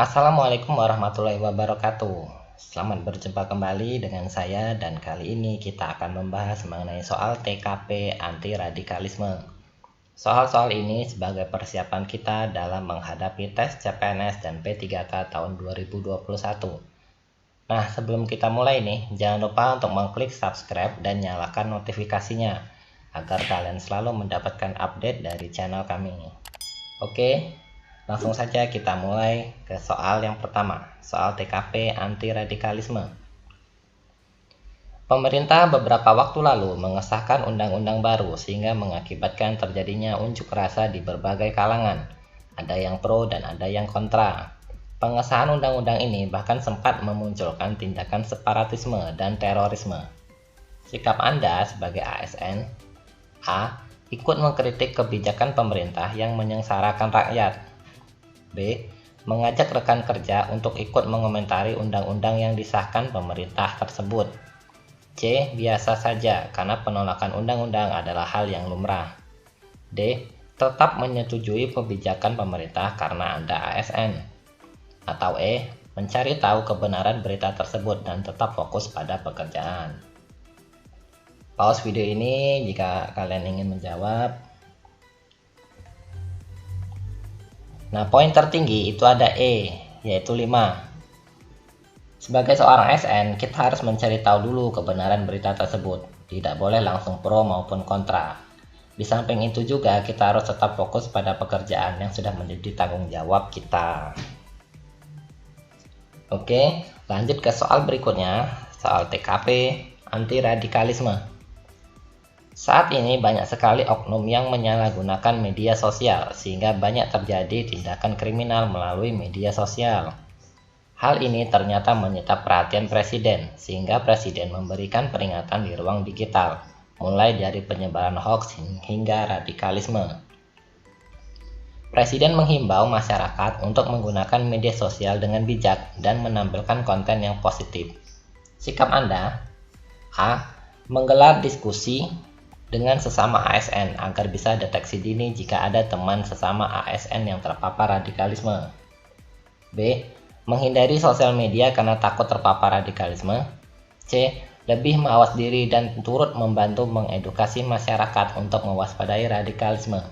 Assalamualaikum warahmatullahi wabarakatuh. Selamat berjumpa kembali dengan saya dan kali ini kita akan membahas mengenai soal TKP anti radikalisme. Soal-soal ini sebagai persiapan kita dalam menghadapi tes CPNS dan P3K tahun 2021. Nah, sebelum kita mulai nih, jangan lupa untuk mengklik subscribe dan nyalakan notifikasinya agar kalian selalu mendapatkan update dari channel kami. Oke, langsung saja kita mulai ke soal yang pertama, soal TKP anti radikalisme. Pemerintah beberapa waktu lalu mengesahkan undang-undang baru sehingga mengakibatkan terjadinya unjuk rasa di berbagai kalangan. Ada yang pro dan ada yang kontra. Pengesahan undang-undang ini bahkan sempat memunculkan tindakan separatisme dan terorisme. Sikap Anda sebagai ASN: A. Ikut mengkritik kebijakan pemerintah yang menyengsarakan rakyat. B. Mengajak rekan kerja untuk ikut mengomentari undang-undang yang disahkan pemerintah tersebut. C. Biasa saja karena penolakan undang-undang adalah hal yang lumrah. D. Tetap menyetujui kebijakan pemerintah karena Anda ASN. Atau E. Mencari tahu kebenaran berita tersebut dan tetap fokus pada pekerjaan. Pause video ini jika kalian ingin menjawab. Nah, poin tertinggi itu ada E, yaitu 5. Sebagai seorang ASN, kita harus mencari tahu dulu kebenaran berita tersebut. Tidak boleh langsung pro maupun kontra. Di samping itu juga kita harus tetap fokus pada pekerjaan yang sudah menjadi tanggung jawab kita. Oke, lanjut ke soal berikutnya, soal TKP anti radikalisme. Saat ini banyak sekali oknum yang menyalahgunakan media sosial sehingga banyak terjadi tindakan kriminal melalui media sosial. Hal ini ternyata menyita perhatian Presiden sehingga Presiden memberikan peringatan di ruang digital, mulai dari penyebaran hoax hingga radikalisme. Presiden menghimbau masyarakat untuk menggunakan media sosial dengan bijak dan menampilkan konten yang positif. Sikap Anda: A. Menggelar diskusi dengan sesama ASN agar bisa deteksi dini jika ada teman sesama ASN yang terpapar radikalisme. B. Menghindari sosial media karena takut terpapar radikalisme. C. Lebih mawas diri dan turut membantu mengedukasi masyarakat untuk mewaspadai radikalisme.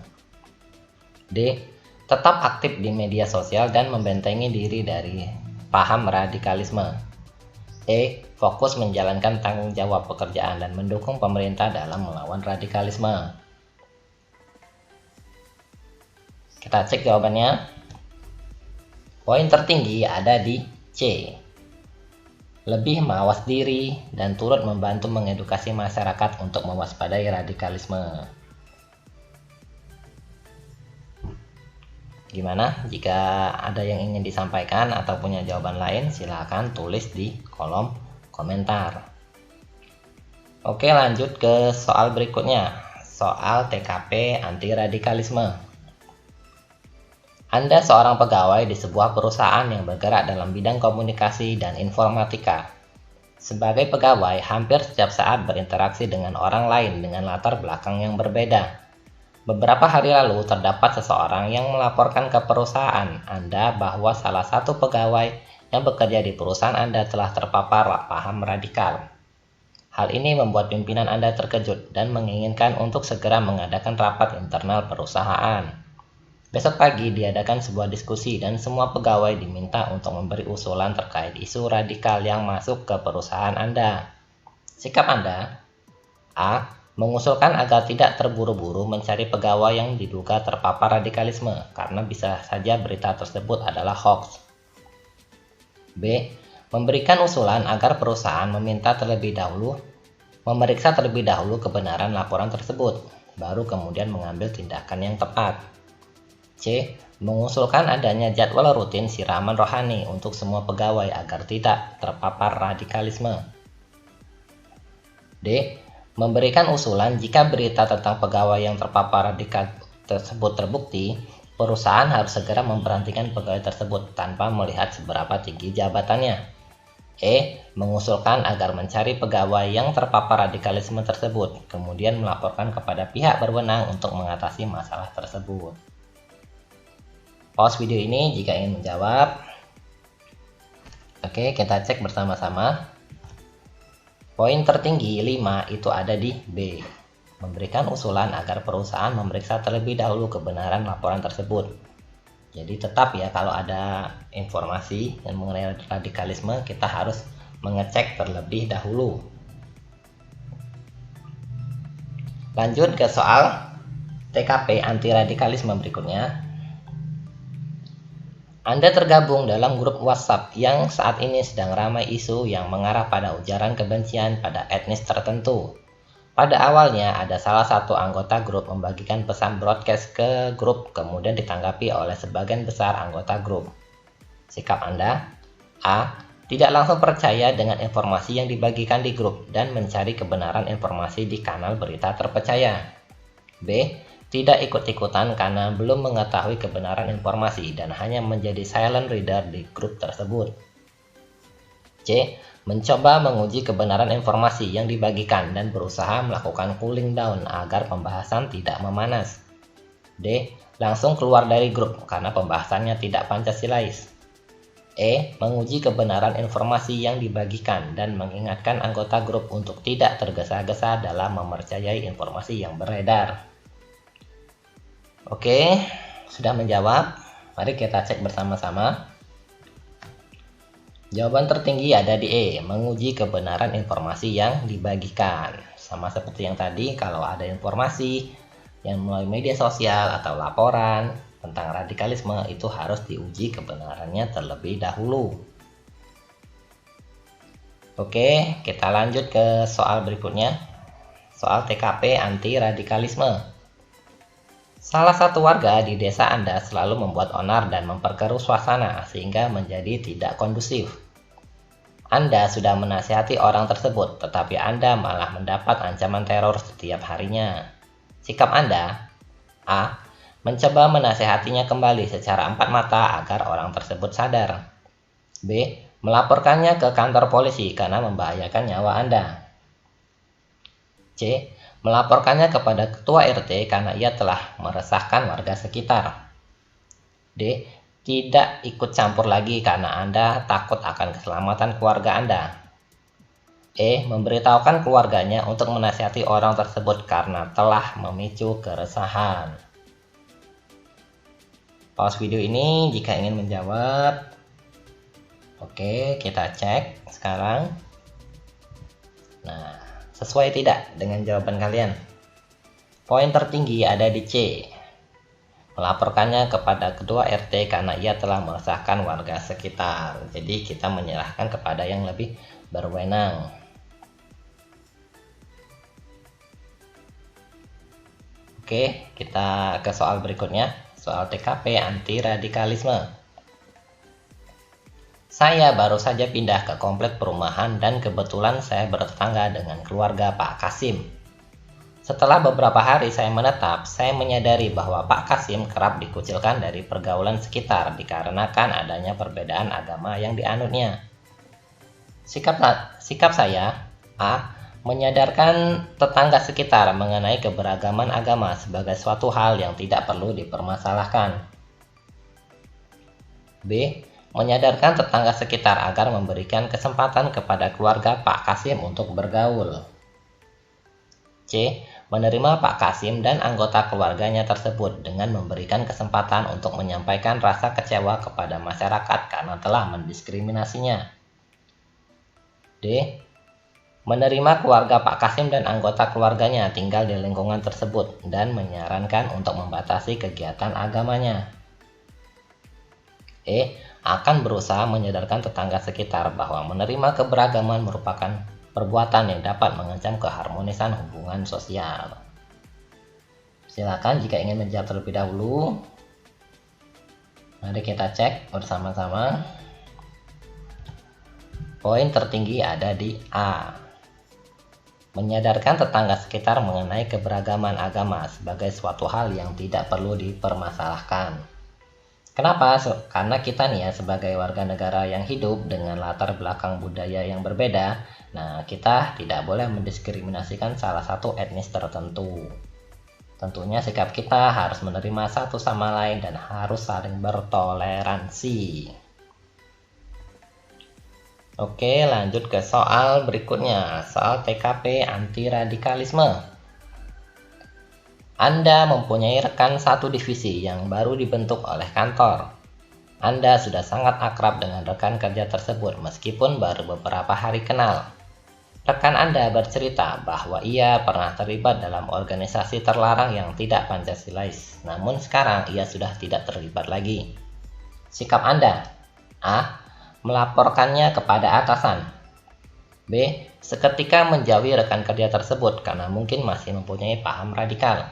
D. Tetap aktif di media sosial dan membentengi diri dari paham radikalisme. E. Fokus menjalankan tanggung jawab pekerjaan dan mendukung pemerintah dalam melawan radikalisme. Kita cek jawabannya. Poin tertinggi ada di C. Lebih mawas diri dan turut membantu mengedukasi masyarakat untuk mewaspadai radikalisme. Gimana? Jika ada yang ingin disampaikan atau punya jawaban lain, silakan tulis di kolom komentar. Oke, lanjut ke soal berikutnya, soal TKP anti radikalisme. Anda seorang pegawai di sebuah perusahaan yang bergerak dalam bidang komunikasi dan informatika. Sebagai pegawai, hampir setiap saat berinteraksi dengan orang lain dengan latar belakang yang berbeda. Beberapa hari lalu terdapat seseorang yang melaporkan ke perusahaan Anda bahwa salah satu pegawai yang bekerja di perusahaan Anda telah terpapar paham radikal. Hal ini membuat pimpinan Anda terkejut dan menginginkan untuk segera mengadakan rapat internal perusahaan. Besok pagi diadakan sebuah diskusi dan semua pegawai diminta untuk memberi usulan terkait isu radikal yang masuk ke perusahaan Anda. Sikap Anda: A. Mengusulkan agar tidak terburu-buru mencari pegawai yang diduga terpapar radikalisme karena bisa saja berita tersebut adalah hoax. B. Memberikan usulan agar perusahaan memeriksa terlebih dahulu kebenaran laporan tersebut, baru kemudian mengambil tindakan yang tepat. C. Mengusulkan adanya jadwal rutin siraman rohani untuk semua pegawai agar tidak terpapar radikalisme. D. Memberikan usulan jika berita tentang pegawai yang terpapar radikal tersebut terbukti, perusahaan harus segera memberhentikan pegawai tersebut tanpa melihat seberapa tinggi jabatannya. E. Mengusulkan agar mencari pegawai yang terpapar radikalisme tersebut, kemudian melaporkan kepada pihak berwenang untuk mengatasi masalah tersebut. Pause video ini jika ingin menjawab. Oke, kita cek bersama-sama. Poin tertinggi 5 itu ada di B. Memberikan usulan agar perusahaan memeriksa terlebih dahulu kebenaran laporan tersebut. Jadi tetap ya, kalau ada informasi yang mengenai radikalisme, kita harus mengecek terlebih dahulu. Lanjut ke soal TKP anti radikalisme berikutnya. Anda tergabung dalam grup WhatsApp yang saat ini sedang ramai isu yang mengarah pada ujaran kebencian pada etnis tertentu. Pada awalnya, ada salah satu anggota grup membagikan pesan broadcast ke grup, kemudian ditanggapi oleh sebagian besar anggota grup. Sikap Anda: A. Tidak langsung percaya dengan informasi yang dibagikan di grup dan mencari kebenaran informasi di kanal berita terpercaya. B. Tidak ikut-ikutan karena belum mengetahui kebenaran informasi dan hanya menjadi silent reader di grup tersebut. C. Mencoba menguji kebenaran informasi yang dibagikan dan berusaha melakukan cooling down agar pembahasan tidak memanas. D. Langsung keluar dari grup karena pembahasannya tidak Pancasilais. E. Menguji kebenaran informasi yang dibagikan dan mengingatkan anggota grup untuk tidak tergesa-gesa dalam mempercayai informasi yang beredar. Oke, sudah menjawab. Mari kita cek bersama-sama. Jawaban tertinggi ada di E, menguji kebenaran informasi yang dibagikan. Sama seperti yang tadi, kalau ada informasi yang melalui media sosial atau laporan tentang radikalisme, itu harus diuji kebenarannya terlebih dahulu. Oke, kita lanjut ke soal berikutnya. Soal TKP anti radikalisme. Salah satu warga di desa Anda selalu membuat onar dan memperkeruh suasana sehingga menjadi tidak kondusif. Anda sudah menasihati orang tersebut, tetapi Anda malah mendapat ancaman teror setiap harinya. Sikap Anda: A. Mencoba menasihatinya kembali secara empat mata agar orang tersebut sadar. B. Melaporkannya ke kantor polisi karena membahayakan nyawa Anda. C. Melaporkannya kepada ketua RT karena ia telah meresahkan warga sekitar. D. Tidak ikut campur lagi karena Anda takut akan keselamatan keluarga Anda. E. Memberitahukan keluarganya untuk menasihati orang tersebut karena telah memicu keresahan. Pause video ini jika ingin menjawab. Oke, kita cek sekarang. Nah, sesuai tidak dengan jawaban kalian? Poin tertinggi ada di C. Melaporkannya kepada ketua RT karena ia telah meresahkan warga sekitar. Jadi kita menyerahkan kepada yang lebih berwenang. Oke, kita ke soal berikutnya. Soal TKP anti radikalisme. Saya baru saja pindah ke komplek perumahan dan kebetulan saya bertetangga dengan keluarga Pak Kasim. Setelah beberapa hari saya menetap, saya menyadari bahwa Pak Kasim kerap dikucilkan dari pergaulan sekitar dikarenakan adanya perbedaan agama yang dianutnya. Sikap saya: A. Menyadarkan tetangga sekitar mengenai keberagaman agama sebagai suatu hal yang tidak perlu dipermasalahkan. B. Menyadarkan tetangga sekitar agar memberikan kesempatan kepada keluarga Pak Kasim untuk bergaul. C. Menerima Pak Kasim dan anggota keluarganya tersebut dengan memberikan kesempatan untuk menyampaikan rasa kecewa kepada masyarakat karena telah mendiskriminasinya. D. Menerima keluarga Pak Kasim dan anggota keluarganya tinggal di lingkungan tersebut dan menyarankan untuk membatasi kegiatan agamanya. E. Akan berusaha menyadarkan tetangga sekitar bahwa menerima keberagaman merupakan perbuatan yang dapat mengancam keharmonisan hubungan sosial. Silakan jika ingin menjawab terlebih dahulu. Mari kita cek bersama-sama. Poin tertinggi ada di A. Menyadarkan tetangga sekitar mengenai keberagaman agama sebagai suatu hal yang tidak perlu dipermasalahkan. Kenapa? Karena kita nih ya, sebagai warga negara yang hidup dengan latar belakang budaya yang berbeda, nah kita tidak boleh mendiskriminasikan salah satu etnis tertentu. Tentunya sikap kita harus menerima satu sama lain dan harus saling bertoleransi. Oke, lanjut ke soal berikutnya, soal TKP anti radikalisme. Anda mempunyai rekan satu divisi yang baru dibentuk oleh kantor. Anda sudah sangat akrab dengan rekan kerja tersebut meskipun baru beberapa hari kenal. Rekan Anda bercerita bahwa ia pernah terlibat dalam organisasi terlarang yang tidak Pancasilais, namun sekarang ia sudah tidak terlibat lagi. Sikap Anda: A. Melaporkannya kepada atasan. B. Seketika menjauhi rekan kerja tersebut karena mungkin masih mempunyai paham radikal.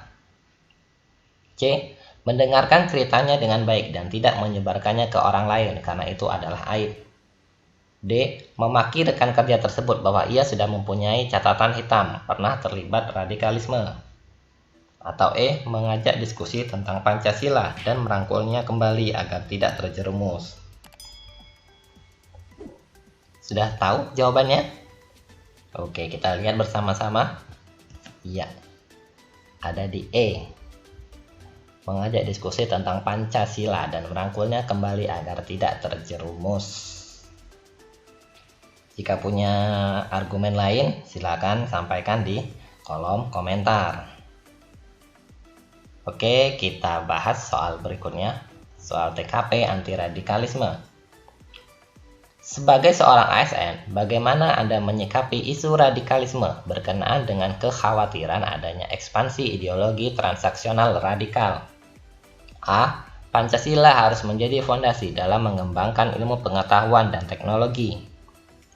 C. Mendengarkan ceritanya dengan baik dan tidak menyebarkannya ke orang lain karena itu adalah aib. D. Memaki rekan kerja tersebut bahwa ia sudah mempunyai catatan hitam, pernah terlibat radikalisme. Atau E. Mengajak diskusi tentang Pancasila dan merangkulnya kembali agar tidak terjerumus. Sudah tahu jawabannya? Oke, kita lihat bersama-sama. Iya, ada di E. Mengajak diskusi tentang Pancasila dan merangkulnya kembali agar tidak terjerumus. Jika punya argumen lain, silakan sampaikan di kolom komentar. Oke, kita bahas soal berikutnya, soal TKP anti radikalisme. Sebagai seorang ASN, bagaimana Anda menyikapi isu radikalisme berkenaan dengan kekhawatiran adanya ekspansi ideologi transaksional radikal? A. Pancasila harus menjadi fondasi dalam mengembangkan ilmu pengetahuan dan teknologi.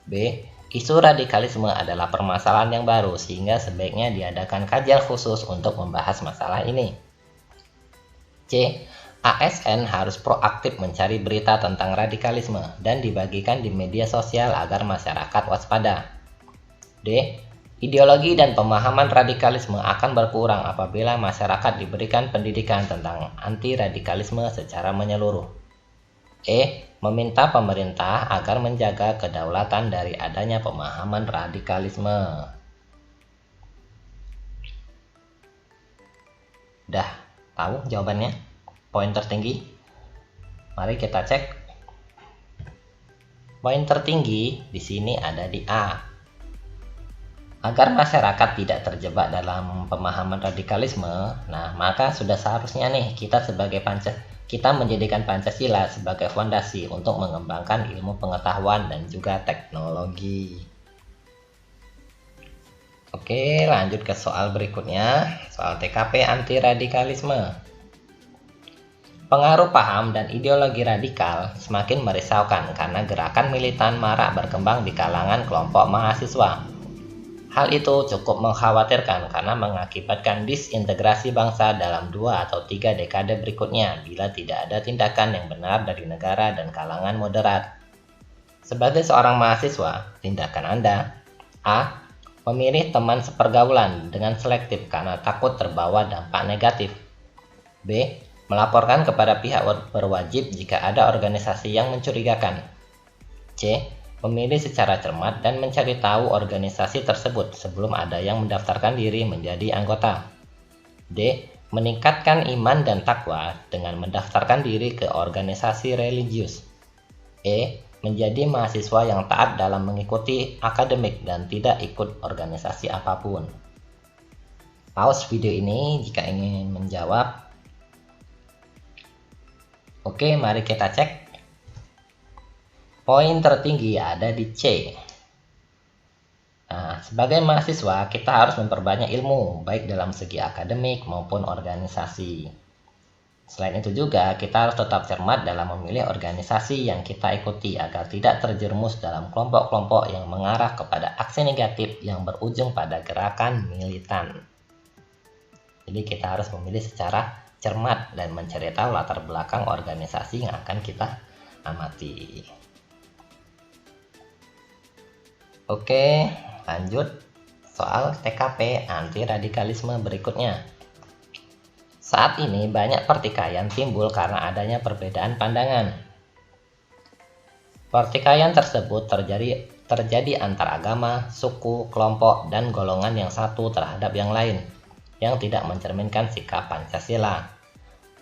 B. Isu radikalisme adalah permasalahan yang baru sehingga sebaiknya diadakan kajian khusus untuk membahas masalah ini. C. ASN harus proaktif mencari berita tentang radikalisme dan dibagikan di media sosial agar masyarakat waspada. D. Ideologi dan pemahaman radikalisme akan berkurang apabila masyarakat diberikan pendidikan tentang anti-radikalisme secara menyeluruh. E. Meminta pemerintah agar menjaga kedaulatan dari adanya pemahaman radikalisme. Udah tahu jawabannya? Poin tertinggi? Mari kita cek. Poin tertinggi di sini ada di A. Agar masyarakat tidak terjebak dalam pemahaman radikalisme, nah maka sudah seharusnya nih kita menjadikan Pancasila sebagai fondasi untuk mengembangkan ilmu pengetahuan dan juga teknologi. Oke, lanjut ke soal berikutnya, soal TKP anti radikalisme. Pengaruh paham dan ideologi radikal semakin merisaukan karena gerakan militan marak berkembang di kalangan kelompok mahasiswa. Hal itu cukup mengkhawatirkan karena mengakibatkan disintegrasi bangsa dalam 2 atau 3 dekade berikutnya bila tidak ada tindakan yang benar dari negara dan kalangan moderat. Sebagai seorang mahasiswa, tindakan Anda: A. Memilih teman sepergaulan dengan selektif karena takut terbawa dampak negatif. B. Melaporkan kepada pihak berwajib jika ada organisasi yang mencurigakan. C. Memilih secara cermat dan mencari tahu organisasi tersebut sebelum ada yang mendaftarkan diri menjadi anggota. D. Meningkatkan iman dan takwa dengan mendaftarkan diri ke organisasi religius. E. Menjadi mahasiswa yang taat dalam mengikuti akademik dan tidak ikut organisasi apapun. Pause video ini jika ingin menjawab. Oke, mari kita cek. Poin tertinggi ada di C. Nah, sebagai mahasiswa, kita harus memperbanyak ilmu, baik dalam segi akademik maupun organisasi. Selain itu juga, kita harus tetap cermat dalam memilih organisasi yang kita ikuti agar tidak terjerumus dalam kelompok-kelompok yang mengarah kepada aksi negatif yang berujung pada gerakan militan. Jadi kita harus memilih secara cermat dan mencari tahu latar belakang organisasi yang akan kita amati. Oke, lanjut soal TKP anti radikalisme berikutnya. Saat ini banyak pertikaian timbul karena adanya perbedaan pandangan. Pertikaian tersebut terjadi antar agama, suku, kelompok, dan golongan yang satu terhadap yang lain, yang tidak mencerminkan sikap Pancasila.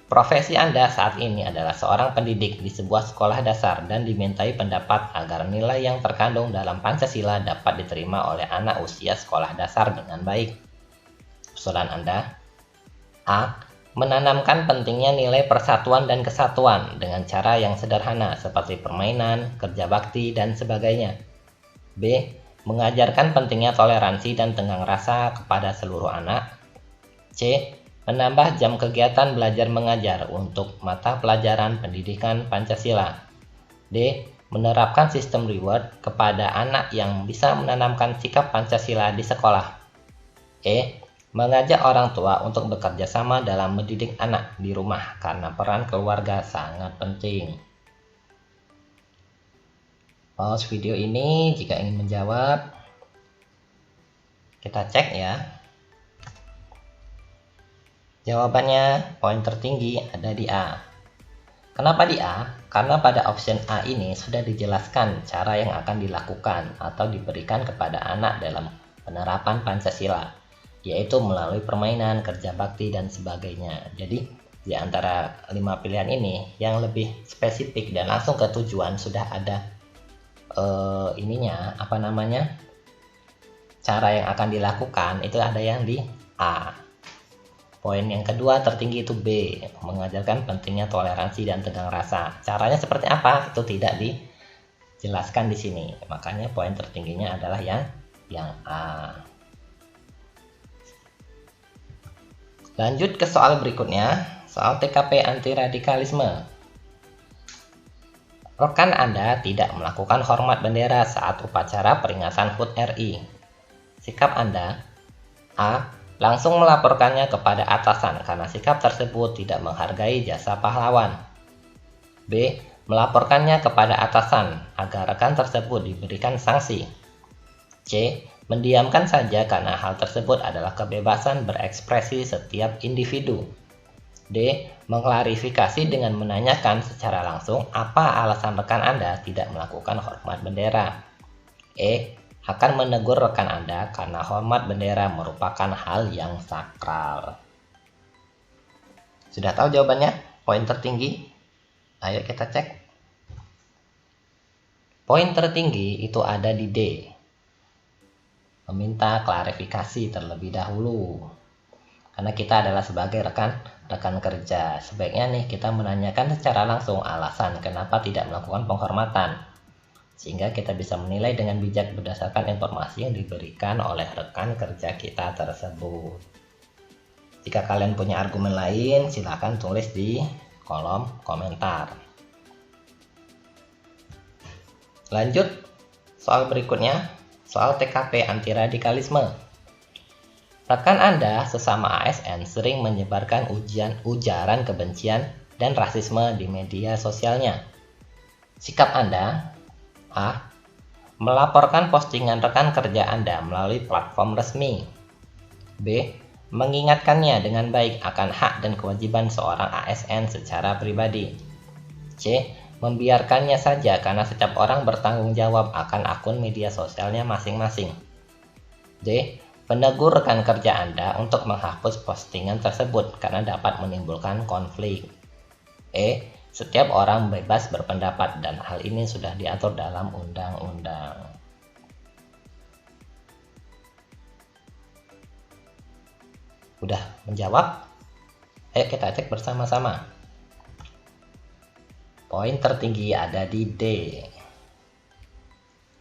Profesi Anda saat ini adalah seorang pendidik di sebuah sekolah dasar dan dimintai pendapat agar nilai yang terkandung dalam Pancasila dapat diterima oleh anak usia sekolah dasar dengan baik. Usulan Anda: A. Menanamkan pentingnya nilai persatuan dan kesatuan dengan cara yang sederhana seperti permainan, kerja bakti, dan sebagainya. B. Mengajarkan pentingnya toleransi dan tenggang rasa kepada seluruh anak. C. Menambah jam kegiatan belajar mengajar untuk mata pelajaran pendidikan Pancasila. D. Menerapkan sistem reward kepada anak yang bisa menanamkan sikap Pancasila di sekolah. E. Mengajak orang tua untuk bekerja sama dalam mendidik anak di rumah karena peran keluarga sangat penting. Pause video ini jika ingin menjawab. Kita cek ya. Jawabannya, poin tertinggi ada di A. Kenapa di A? Karena pada option A ini sudah dijelaskan cara yang akan dilakukan atau diberikan kepada anak dalam penerapan Pancasila, yaitu melalui permainan, kerja bakti, dan sebagainya. Jadi, di antara 5 pilihan ini, yang lebih spesifik dan langsung ke tujuan sudah ada cara yang akan dilakukan, itu ada yang di A. Poin yang kedua tertinggi itu B, mengajarkan pentingnya toleransi dan tenggang rasa. Caranya seperti apa? Itu tidak dijelaskan di sini. Makanya poin tertingginya adalah yang A. Lanjut ke soal berikutnya, soal TKP anti radikalisme. Rekan Anda tidak melakukan hormat bendera saat upacara peringatan HUT RI. Sikap Anda: A. Langsung melaporkannya kepada atasan karena sikap tersebut tidak menghargai jasa pahlawan. B. Melaporkannya kepada atasan agar rekan tersebut diberikan sanksi. C. Mendiamkan saja karena hal tersebut adalah kebebasan berekspresi setiap individu. D. Mengklarifikasi dengan menanyakan secara langsung apa alasan rekan Anda tidak melakukan hormat bendera. E. Akan menegur rekan Anda karena hormat bendera merupakan hal yang sakral. Sudah tahu jawabannya? Poin tertinggi? Ayo kita cek. Poin tertinggi itu ada di D. Meminta klarifikasi terlebih dahulu. Karena kita adalah sebagai rekan kerja. Sebaiknya nih kita menanyakan secara langsung alasan kenapa tidak melakukan penghormatan, sehingga kita bisa menilai dengan bijak berdasarkan informasi yang diberikan oleh rekan kerja kita tersebut. Jika kalian punya argumen lain, silakan tulis di kolom komentar. Lanjut, soal berikutnya, soal TKP anti radikalisme. Rekan Anda sesama ASN sering menyebarkan ujaran kebencian dan rasisme di media sosialnya. Sikap Anda: A. Melaporkan postingan rekan kerja Anda melalui platform resmi. B. Mengingatkannya dengan baik akan hak dan kewajiban seorang ASN secara pribadi. C. Membiarkannya saja karena setiap orang bertanggung jawab akan akun media sosialnya masing-masing. D. Menegur rekan kerja Anda untuk menghapus postingan tersebut karena dapat menimbulkan konflik. E. Setiap orang bebas berpendapat dan hal ini sudah diatur dalam undang-undang. Udah menjawab? Ayo kita cek bersama-sama. Poin tertinggi ada di D.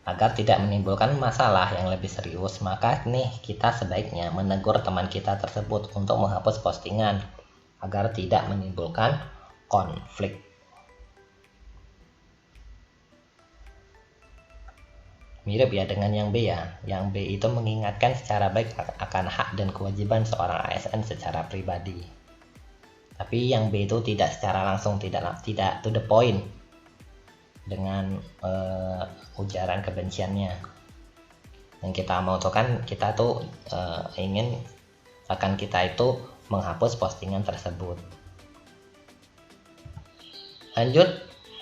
Agar tidak menimbulkan masalah yang lebih serius, maka nih kita sebaiknya menegur teman kita tersebut untuk menghapus postingan agar tidak menimbulkan konflik. Mirip ya dengan yang B ya. Yang B itu mengingatkan secara baik akan hak dan kewajiban seorang ASN secara pribadi. Tapi yang B itu tidak secara langsung, tidak to the point dengan ujaran kebenciannya. Yang kita mau tuh kan kita tuh ingin rekan kita itu menghapus postingan tersebut. Lanjut,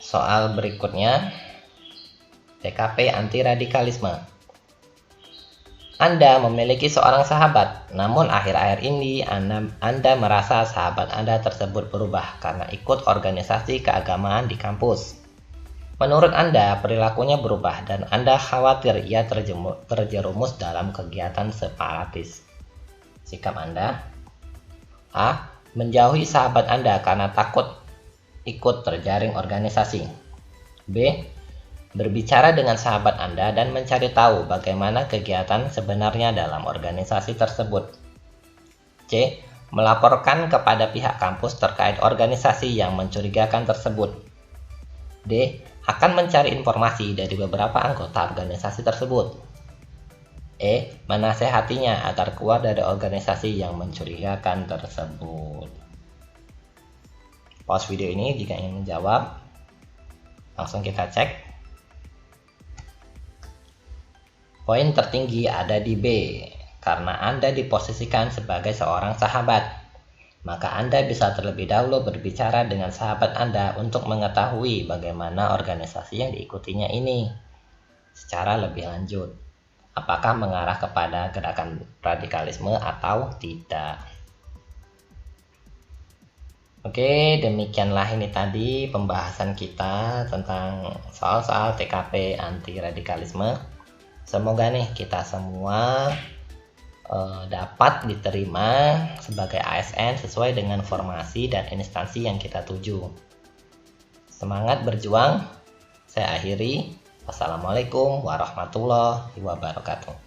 soal berikutnya, TKP anti radikalisme. Anda memiliki seorang sahabat, namun akhir-akhir ini Anda merasa sahabat Anda tersebut berubah karena ikut organisasi keagamaan di kampus. Menurut Anda, perilakunya berubah dan Anda khawatir ia terjerumus dalam kegiatan separatis. Sikap Anda: A. Menjauhi sahabat Anda karena takut ikut terjaring organisasi. B. Berbicara dengan sahabat Anda dan mencari tahu bagaimana kegiatan sebenarnya dalam organisasi tersebut. C. Melaporkan kepada pihak kampus terkait organisasi yang mencurigakan tersebut. D. Akan mencari informasi dari beberapa anggota organisasi tersebut. E. Menasehatinya agar keluar dari organisasi yang mencurigakan tersebut. Pause video ini jika ingin menjawab. Langsung kita cek. Poin tertinggi ada di B, karena Anda diposisikan sebagai seorang sahabat. Maka Anda bisa terlebih dahulu berbicara dengan sahabat Anda untuk mengetahui bagaimana organisasi yang diikutinya ini secara lebih lanjut. Apakah mengarah kepada gerakan radikalisme atau tidak. Oke, demikianlah ini tadi pembahasan kita tentang soal-soal TKP anti radikalisme. Semoga nih kita semua dapat diterima sebagai ASN sesuai dengan formasi dan instansi yang kita tuju. Semangat berjuang. Saya akhiri. Wassalamualaikum warahmatullahi wabarakatuh.